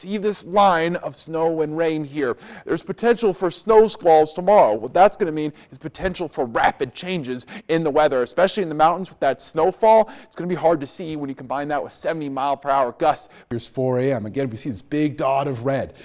See this line of snow and rain here. There's potential for snow squalls tomorrow. What that's going to mean is potential for rapid changes in the weather, especially in the mountains with that snowfall. It's going to be hard to see when you combine that with 70-mile-per-hour gusts. Here's 4 a.m. Again, we see this big dot of red.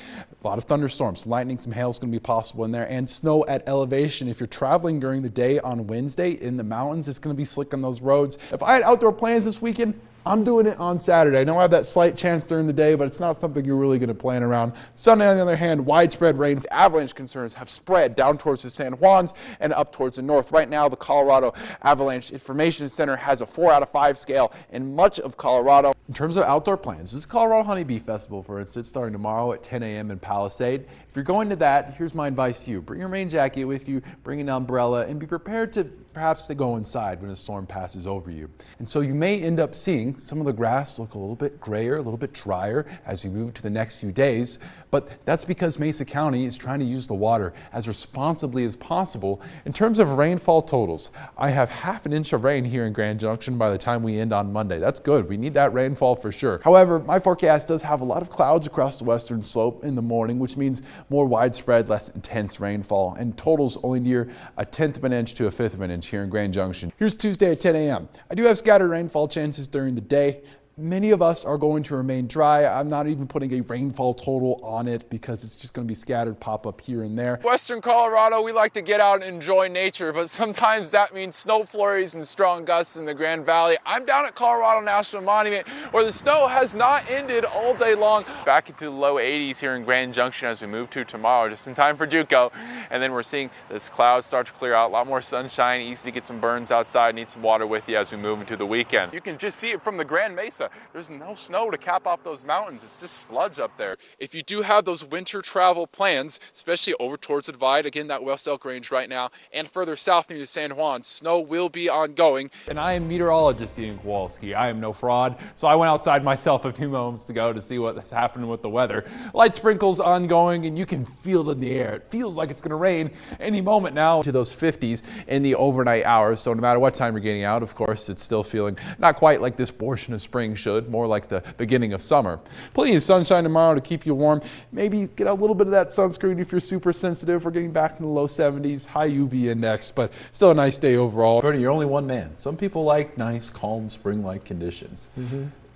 A lot of thunderstorms, lightning, some hail is going to be possible in there, and snow at elevation. If you're traveling during the day on Wednesday in the mountains, it's going to be slick on those roads. If I had outdoor plans this weekend, I'm doing it on Saturday. I know I have that slight chance during the day, but it's not something you're really going to plan around. Sunday, on the other hand, widespread rain. The avalanche concerns have spread down towards the San Juans and up towards the north. Right now, the Colorado Avalanche Information Center has a 4 out of 5 scale in much of Colorado. In terms of outdoor plans, this is Colorado Honeybee Festival, for instance, starting tomorrow at 10 a.m. in Palisade. If you're going to that, here's my advice to you. Bring your rain jacket with you, bring an umbrella, and be prepared to perhaps to go inside when a storm passes over you. And so you may end up seeing some of the grass look a little bit grayer, a little bit drier as you move to the next few days. But that's because Mesa County is trying to use the water as responsibly as possible. In terms of rainfall totals, I have ½ inch of rain here in Grand Junction by the time we end on Monday. That's good. We need that rainfall for sure. However, my forecast does have a lot of clouds across the western slope in the morning, which means more widespread, less intense rainfall, and totals only near 1/10 of an inch to 1/5 of an inch here in Grand Junction. Here's Tuesday at 10 a.m. I do have scattered rainfall chances during the day. Many of us are going to remain dry. I'm not even putting a rainfall total on it because it's just going to be scattered pop up here and there. Western Colorado, we like to get out and enjoy nature, but sometimes that means snow flurries and strong gusts in the Grand Valley. I'm down at Colorado National Monument where the snow has not ended all day long. Back into the low 80s here in Grand Junction as we move to tomorrow, just in time for JUCO. And then we're seeing this clouds start to clear out, a lot more sunshine, easy to get some burns outside, need some water with you as we move into the weekend. You can just see it from the Grand Mesa. There's no snow to cap off those mountains. It's just sludge up there. If you do have those winter travel plans, especially over towards the Divide, again, that West Elk Range right now, and further south near San Juan, snow will be ongoing. And I am meteorologist Ian Kowalski. I am no fraud, so I went outside myself a few moments ago to see what's happening with the weather. Light sprinkles ongoing, and you can feel it in the air. It feels like it's going to rain any moment now to those 50s in the overnight hours. So no matter what time you're getting out, of course, it's still feeling not quite like this portion of spring should, more like the beginning of summer. Plenty of sunshine tomorrow to keep you warm. Maybe get a little bit of that sunscreen if you're super sensitive. We're getting back in the low 70s, high UV index, but still a nice day overall. Bernie, you're only one man. Some people like nice, calm, spring-like conditions.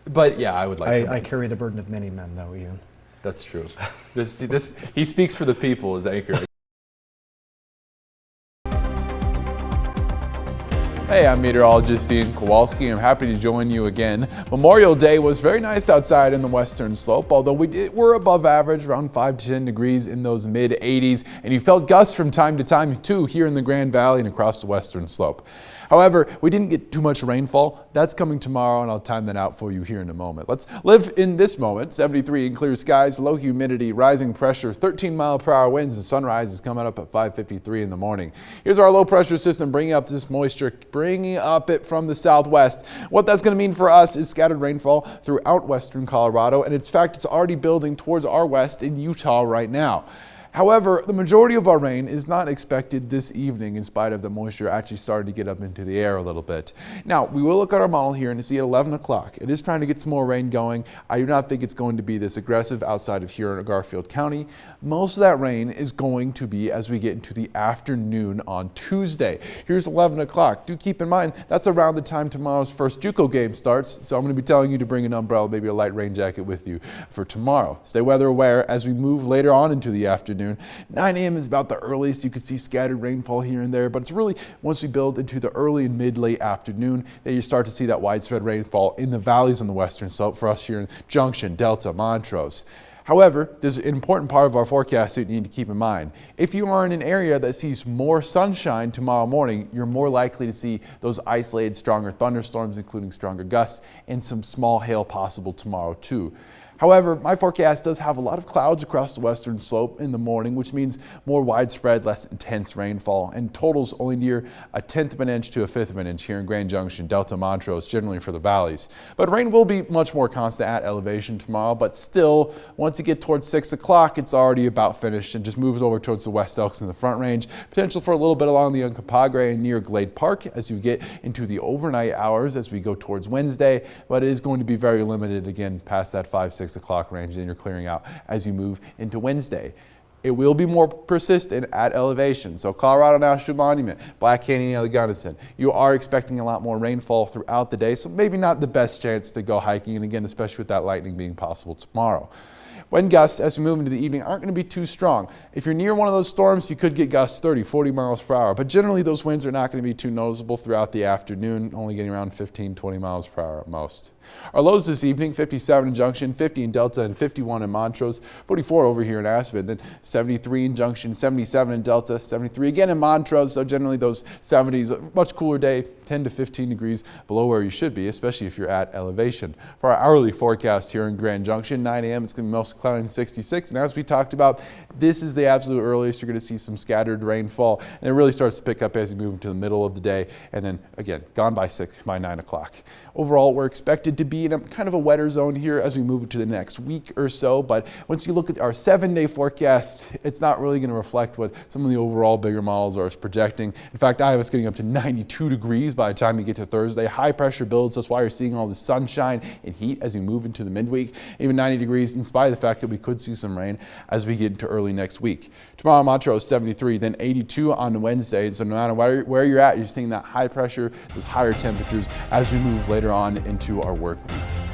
But yeah, I would like I carry the burden of many men, though, Ian. That's true. He speaks for the people as anchor. Hey, I'm meteorologist Ian Kowalski. I'm happy to join you again. Memorial Day was very nice outside in the western slope, although we're above average, around 5 to 10 degrees in those mid 80s, and you felt gusts from time to time too here in the Grand Valley and across the western slope. However, we didn't get too much rainfall. That's coming tomorrow, and I'll time that out for you here in a moment. Let's live in this moment. 73 in clear skies, low humidity, rising pressure, 13-mile-per-hour winds, and sunrise is coming up at 5:53 in the morning. Here's our low pressure system bringing up this moisture, bringing up it from the southwest. What that's going to mean for us is scattered rainfall throughout western Colorado, and in fact, it's already building towards our west in Utah right now. However, the majority of our rain is not expected this evening in spite of the moisture actually starting to get up into the air a little bit. Now, we will look at our model here and see at 11 o'clock. It is trying to get some more rain going. I do not think it's going to be this aggressive outside of here in Garfield County. Most of that rain is going to be as we get into the afternoon on Tuesday. Here's 11 o'clock. Do keep in mind, that's around the time tomorrow's first JUCO game starts, so I'm going to be telling you to bring an umbrella, maybe a light rain jacket with you for tomorrow. Stay weather aware as we move later on into the afternoon. 9 a.m. is about the earliest you could see scattered rainfall here and there, but it's really once we build into the early and mid-late afternoon that you start to see that widespread rainfall in the valleys on the western slope for us here in Junction, Delta, Montrose. However, there's an important part of our forecast that you need to keep in mind. If you are in an area that sees more sunshine tomorrow morning, you're more likely to see those isolated stronger thunderstorms, including stronger gusts, and some small hail possible tomorrow too. However, my forecast does have a lot of clouds across the western slope in the morning, which means more widespread, less intense rainfall, and totals only near 1/10 of an inch to 1/5 of an inch here in Grand Junction, Delta, Montrose, generally for the valleys. But rain will be much more constant at elevation tomorrow, but still, once you get towards 6 o'clock, it's already about finished and just moves over towards the West Elks in the Front Range. Potential for a little bit along the Uncompahgre and near Glade Park as you get into the overnight hours as we go towards Wednesday, but it is going to be very limited again past that 5-6 6 o'clock range, and you're clearing out as you move into Wednesday. It will be more persistent at elevation. So Colorado National Monument, Black Canyon, Yellow Gunnison, you are expecting a lot more rainfall throughout the day, so maybe not the best chance to go hiking, and again, especially with that lightning being possible tomorrow. Wind gusts as we move into the evening aren't going to be too strong. If you're near one of those storms, you could get gusts 30, 40 miles per hour, but generally those winds are not going to be too noticeable throughout the afternoon, only getting around 15, 20 miles per hour at most. Our lows this evening, 57 in Junction, 50 in Delta, and 51 in Montrose, 44 over here in Aspen, then 73 in Junction, 77 in Delta, 73 again in Montrose, so generally those 70s, a much cooler day, 10 to 15 degrees below where you should be, especially if you're at elevation. For our hourly forecast here in Grand Junction, 9 a.m. it's going to be mostly cloudy and 66, and as we talked about, this is the absolute earliest you're going to see some scattered rainfall, and it really starts to pick up as you move into the middle of the day, and then again, gone by 9 o'clock. Overall, we're expected to be in a kind of a wetter zone here as we move into the next week or so, but once you look at our 7-day forecast, it's not really going to reflect what some of the overall bigger models are projecting. In fact, I was getting up to 92 degrees by the time you get to Thursday. High pressure builds, that's why you're seeing all the sunshine and heat as you move into the midweek. Even 90 degrees in spite of the fact that we could see some rain as we get into early next week. Tomorrow, Montrose 73, then 82 on Wednesday. So no matter where you're at, you're seeing that high pressure, those higher temperatures as we move later on into our work week.